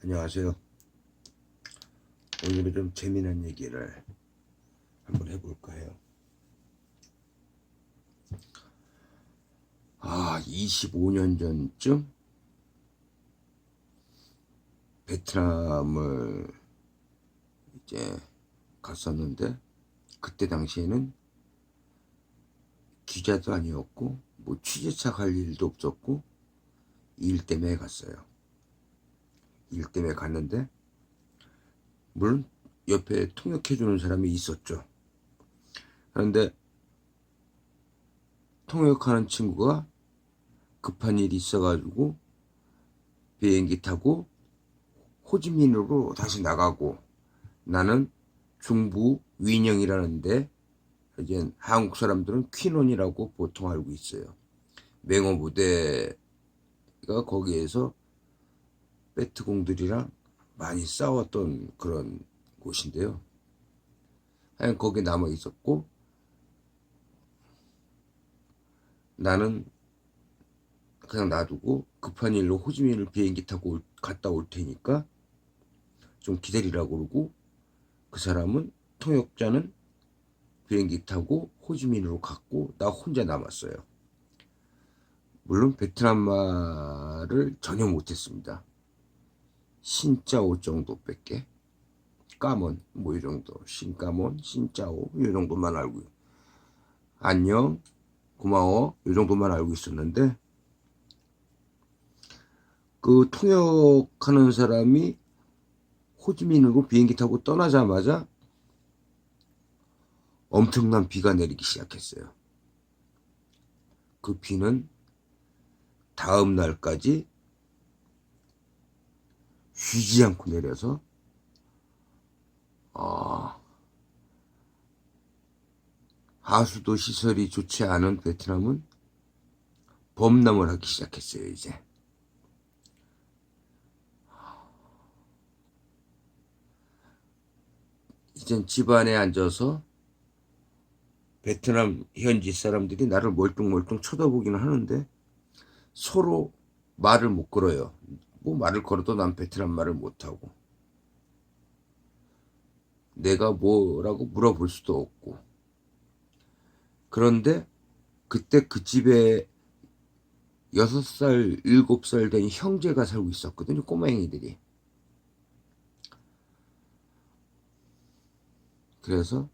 안녕하세요. 오늘은 좀 재미난 얘기를 한번 해볼까 해요. 25년 전쯤 베트남을 이제 갔었는데, 그때 당시에는 기자도 아니었고 뭐 취재차 갈 일도 없었고 일 때문에 갔어요. 일 때문에 갔는데, 물론 옆에 통역해주는 사람이 있었죠. 그런데 통역하는 친구가 급한 일이 있어가지고 비행기 타고 호지민으로 다시 나가고, 나는 중부 윈영이라는데, 이제 한국 사람들은 퀸원이라고 보통 알고 있어요. 맹호 부대가 거기에서 베트공들이랑 많이 싸웠던 그런 곳인데요. 하여간 거기 남아 있었고, 나는 그냥 놔두고 급한 일로 호지민을 비행기 타고 갔다 올 테니까 좀 기다리라고 그러고, 그 사람은, 통역자는 비행기 타고 호지민으로 갔고 나 혼자 남았어요. 물론 베트남 말을 전혀 못했습니다. 신짜오 정도밖에. 까몬 뭐 이 정도, 신까몬, 신짜오 이 정도만 알고, 안녕, 고마워 이 정도만 알고 있었는데, 그 통역하는 사람이 호지민으로 비행기 타고 떠나자마자 엄청난 비가 내리기 시작했어요. 그 비는 다음 날까지 쉬지 않고 내려서, 하수도 시설이 좋지 않은 베트남은 범람을 하기 시작했어요. 이젠 집안에 앉아서 베트남 현지 사람들이 나를 멀뚱멀뚱 쳐다보기는 하는데 서로 말을 못 걸어요. 뭐 말을 걸어도 난 베트남 말을 못하고, 내가 뭐라고 물어볼 수도 없고. 그런데 그때 그 집에 6살, 7살 된 형제가 살고 있었거든요. 꼬맹이들이. 그래서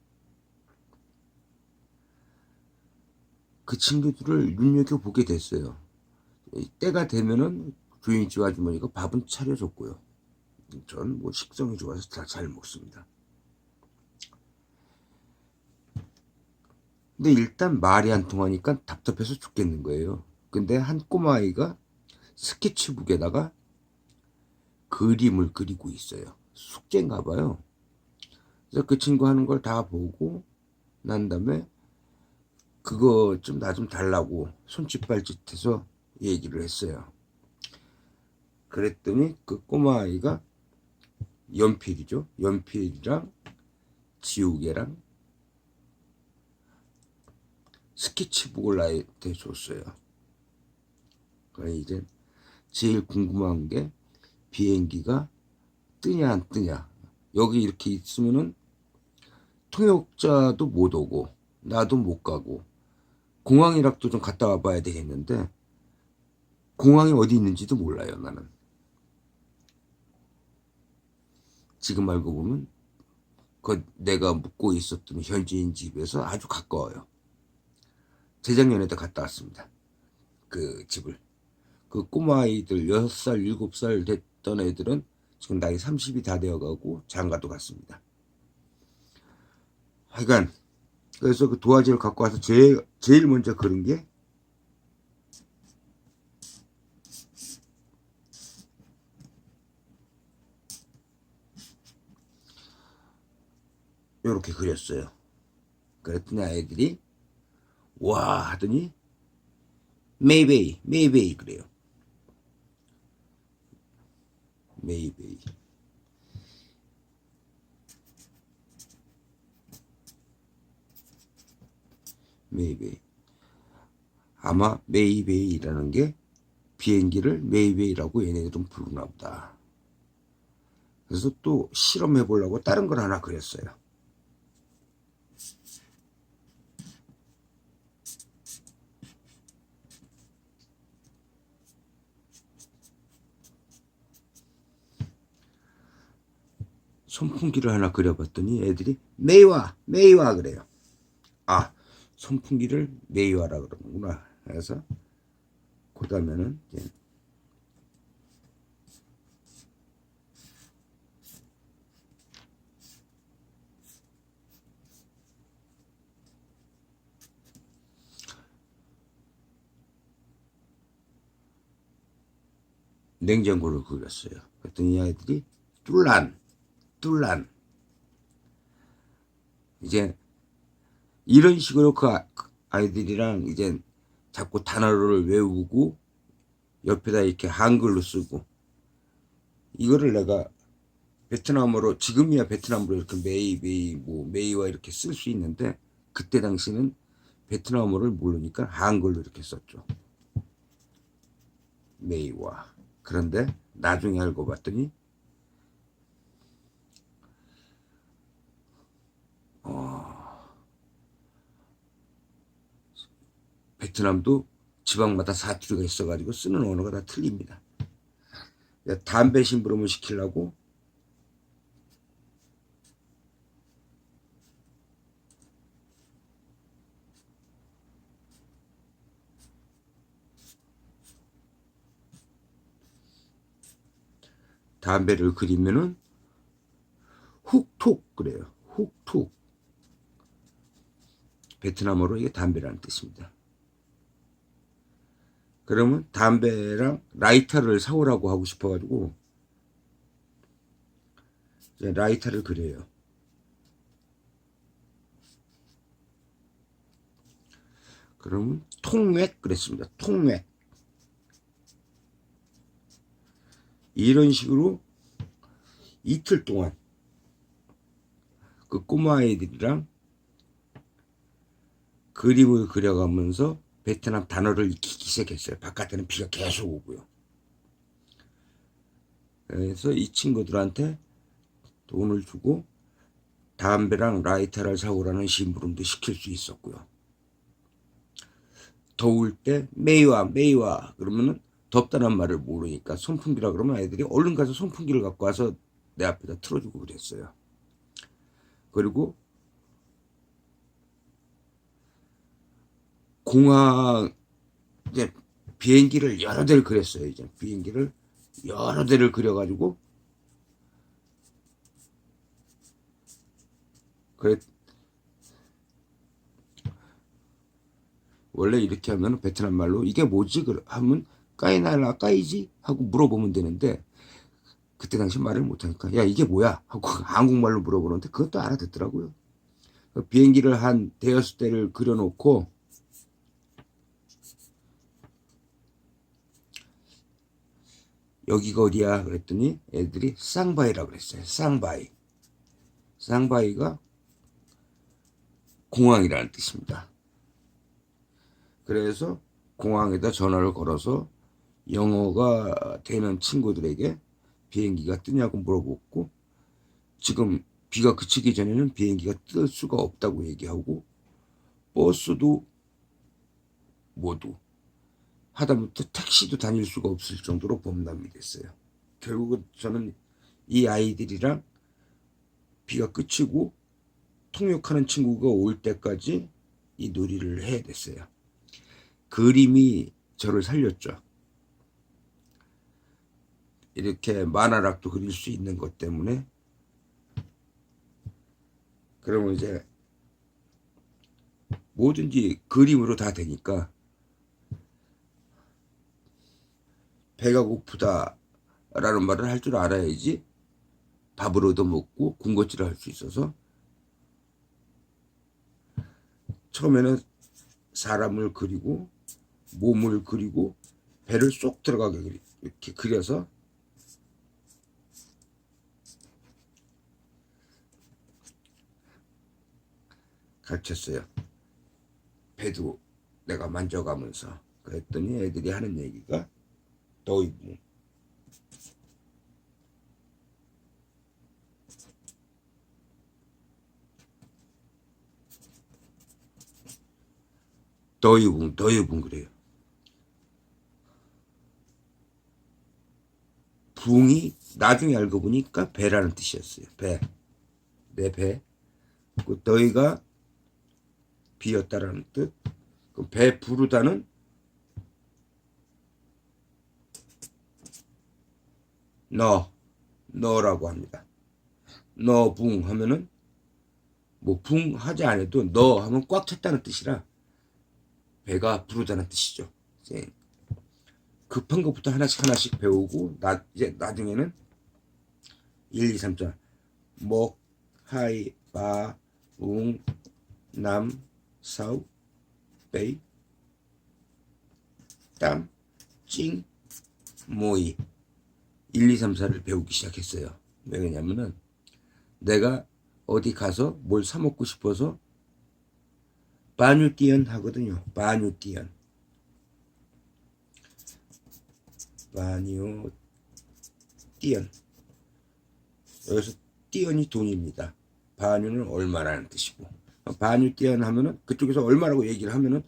그 친구들을 눈여겨보게 됐어요. 때가 되면은 조인지 아주머니가 밥은 차려줬고요. 전 뭐 식성이 좋아서 다 잘 먹습니다. 근데 일단 말이 안 통하니까 답답해서 죽겠는 거예요. 근데 한 꼬마아이가 스케치북에다가 그림을 그리고 있어요. 숙제인가 봐요. 그래서 그 친구 하는 걸 다 보고 난 다음에 그거 좀 나 좀 달라고 손짓발짓해서 얘기를 했어요. 그랬더니 그 꼬마아이가 연필이죠. 연필이랑 지우개랑 스케치북을 나한테 줬어요. 그러니까 이제 제일 궁금한 게 비행기가 뜨냐 안 뜨냐. 여기 이렇게 있으면은 통역자도 못 오고 나도 못 가고 공항이라도 좀 갔다 와봐야 되겠는데, 공항이 어디 있는지도 몰라요. 나는 지금 알고 보면 그 내가 묵고 있었던 현지인 집에서 아주 가까워요. 재작년에도 갔다 왔습니다. 그 집을. 그 꼬마아이들 6살 7살 됐던 애들은 지금 나이 30이 다 되어가고 장가도 갔습니다. 하여간 그래서 그 도화지를 갖고 와서 제일 먼저 그린 게 요렇게 그렸어요. 그랬더니 아이들이 와 하더니 메이베이 메이베이 그래요. 메이베이. 메이베이. 아마 메이베이라는 게 비행기를 메이베이라고 얘네들은 부르나 보다. 그래서 또 실험해 보려고 다른 걸 하나 그렸어요. 선풍기를 하나 그려봤더니 애들이 메이와 메이와 그래요. 아, 선풍기를 메이와라 그러는구나. 그래서 그 다음에는 이제 냉장고를 그렸어요. 그랬더니 아이들이 뚫란 이제 이런 식으로 그 아이들이랑 이제 자꾸 단어를 외우고 옆에다 이렇게 한글로 쓰고, 이거를 내가 베트남어로, 지금이야 베트남어로 이렇게 메이 뭐 메이와 이렇게 쓸 수 있는데 그때 당시는 베트남어를 모르니까 한글로 이렇게 썼죠. 메이와. 그런데 나중에 알고 봤더니 베트남도 지방마다 사투리가 있어가지고 쓰는 언어가 다 틀립니다. 담배 심부름을 시키려고 담배를 그리면은 훅톡 그래요. 훅톡. 베트남어로 이게 담배라는 뜻입니다. 그러면 담배랑 라이터를 사오라고 하고 싶어가지고 이제 라이터를 그려요. 그러면 통맥 그랬습니다. 통맥. 이런 식으로 이틀 동안 그 꼬마 아이들이랑 그림을 그려가면서 베트남 단어를 익히기 시작했어요. 바깥에는 비가 계속 오고요. 그래서 이 친구들한테 돈을 주고 담배랑 라이터를 사오라는 심부름도 시킬 수 있었고요. 더울 때 메이와 그러면은 덥다는 말을 모르니까 선풍기라 그러면 아이들이 얼른 가서 선풍기를 갖고 와서 내 앞에다 틀어주고 그랬어요. 그리고 공항 이제 비행기를 여러 대를 그렸어요. 이제 비행기를 여러 대를 그려가지고 그래. 원래 이렇게 하면 베트남 말로 이게 뭐지? 하면 까이나라 까이지? 하고 물어보면 되는데 그때 당시 말을 못하니까 야 이게 뭐야? 하고 한국말로 물어보는데 그것도 알아듣더라고요. 비행기를 한 대여섯 대를 그려놓고 여기가 어디야? 그랬더니 애들이 쌍바이라 그랬어요. 쌍바이. 쌍바이가 공항이라는 뜻입니다. 그래서 공항에다 전화를 걸어서 영어가 되는 친구들에게 비행기가 뜨냐고 물어보고, 지금 비가 그치기 전에는 비행기가 뜰 수가 없다고 얘기하고 버스도 모두 하다못해 택시도 다닐 수가 없을 정도로 범람이 됐어요. 결국은 저는 이 아이들이랑 비가 그치고 통역하는 친구가 올 때까지 이 놀이를 해야 됐어요. 그림이 저를 살렸죠. 이렇게 만화락도 그릴 수 있는 것 때문에. 그러면 이제 뭐든지 그림으로 다 되니까 배가 고프다 라는 말을 할 줄 알아야지 밥을 얻어먹고 군것질을 할 수 있어서 처음에는 사람을 그리고 몸을 그리고 배를 쏙 들어가게 이렇게 그려서 가르쳤어요. 배도 내가 만져가면서. 그랬더니 애들이 하는 얘기가 더이부 더유붕 그래요. 붕이 나중에 알고 보니까 배라는 뜻이었어요. 배. 내 배. 그 더위가 비었다라는 뜻. 그 배 부르다는 너라고 합니다. 너 붕 하면은 뭐 붕 하지 않아도 너 하면 꽉 찼다는 뜻이라 배가 부르다는 뜻이죠. 이제 급한 것부터 하나씩 배우고 이제 나중에는 1, 2, 3자 목, 하이, 바, 웅, 남, 사우, 베이, 땀, 찡, 모이 1, 2, 3, 4를 배우기 시작했어요. 왜냐면은 내가 어디 가서 뭘 사 먹고 싶어서 바뉴띠언 하거든요. 바뉴띠언. 여기서 띠언이 돈입니다. 바뉴는 얼마라는 뜻이고, 바뉴띠언 하면은 그쪽에서 얼마라고 얘기를 하면은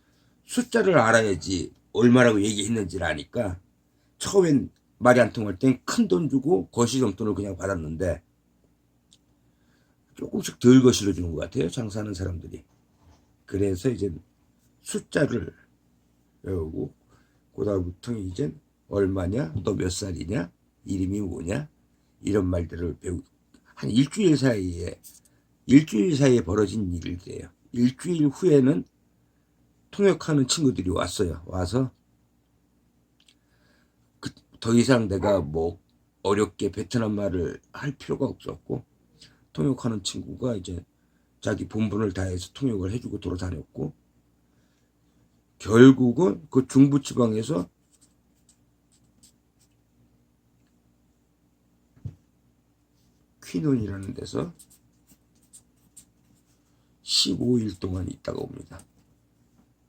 숫자를 알아야지 얼마라고 얘기했는지를 아니까 처음엔 말이 안 통할 땐 큰 돈 주고 거시경돈을 그냥 받았는데 조금씩 덜 거실러 주는 것 같아요. 장사하는 사람들이. 그래서 이제 숫자를 외우고 그다음부터 이제 얼마냐, 너 몇 살이냐, 이름이 뭐냐 이런 말들을 배우고 한 일주일 사이에 벌어진 일이에요. 일주일 후에는 통역하는 친구들이 왔어요. 와서 더 이상 내가 뭐 어렵게 베트남 말을 할 필요가 없었고 통역하는 친구가 이제 자기 본분을 다해서 통역을 해주고 돌아다녔고 결국은 그 중부지방에서 퀴논이라는 데서 15일 동안 있다가 옵니다.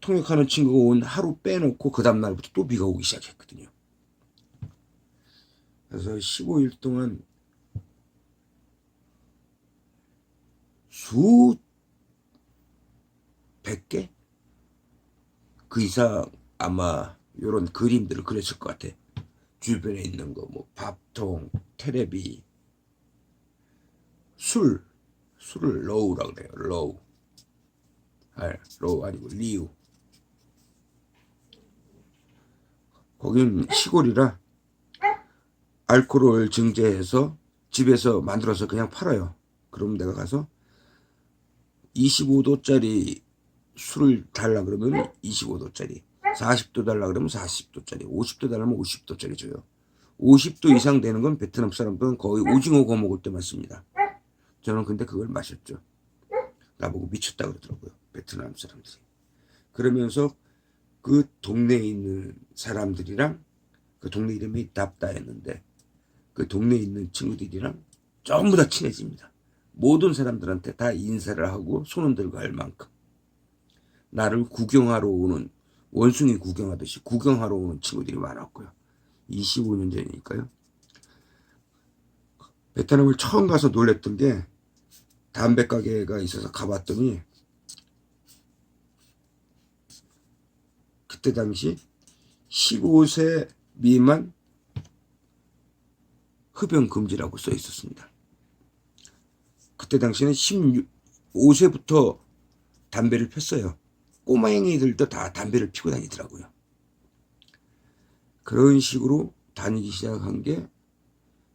통역하는 친구가 온 하루 빼놓고 그 다음날부터 또 비가 오기 시작했거든요. 그래서 15일 동안 수백 개? 그 이상 아마 이런 그림들을 그렸을 것 같아. 주변에 있는 거 뭐 밥통, 테레비, 술을 러우라고 그래요. 러우 아니고 리우. 거긴 시골이라 알코올 증제해서 집에서 만들어서 그냥 팔아요. 그럼 내가 가서 25도짜리 술을 달라 그러면 25도짜리, 40도 달라 그러면 40도짜리, 50도 달라면 50도짜리 줘요. 50도 이상 되는 건 베트남 사람들은 거의 오징어 구워 먹을 때만 씁니다. 저는 근데 그걸 마셨죠. 나보고 미쳤다 그러더라고요. 베트남 사람들이. 그러면서 그 동네에 있는 사람들이랑 그 동네 이름이 답다였는데 그 동네에 있는 친구들이랑 전부 다 친해집니다. 모든 사람들한테 다 인사를 하고 손을 들고 할 만큼 나를 구경하러 오는 원숭이 구경하듯이 구경하러 오는 친구들이 많았고요. 25년 전이니까요. 베트남을 처음 가서 놀랬던 게 담배 가게가 있어서 가봤더니 그때 당시 15세 미만 흡연 금지라고 써 있었습니다. 그때 당시에는 15세부터 담배를 폈어요. 꼬마행이들도 다 담배를 피고 다니더라고요. 그런 식으로 다니기 시작한 게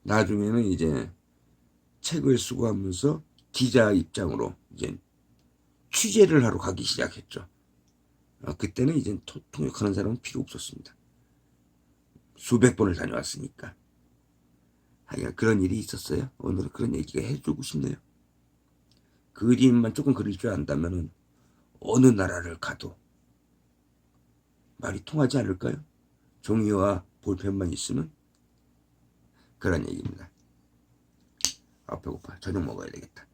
나중에는 이제 책을 쓰고 하면서 기자 입장으로 이제 취재를 하러 가기 시작했죠. 그때는 이제 통역하는 사람은 필요 없었습니다. 수백 번을 다녀왔으니까. 하여간 그런 일이 있었어요. 오늘은 그런 얘기가 해주고 싶네요. 그림만 조금 그릴 줄 안다면은 어느 나라를 가도 말이 통하지 않을까요? 종이와 볼펜만 있으면 그런 얘기입니다. 배고파. 저녁 먹어야 되겠다.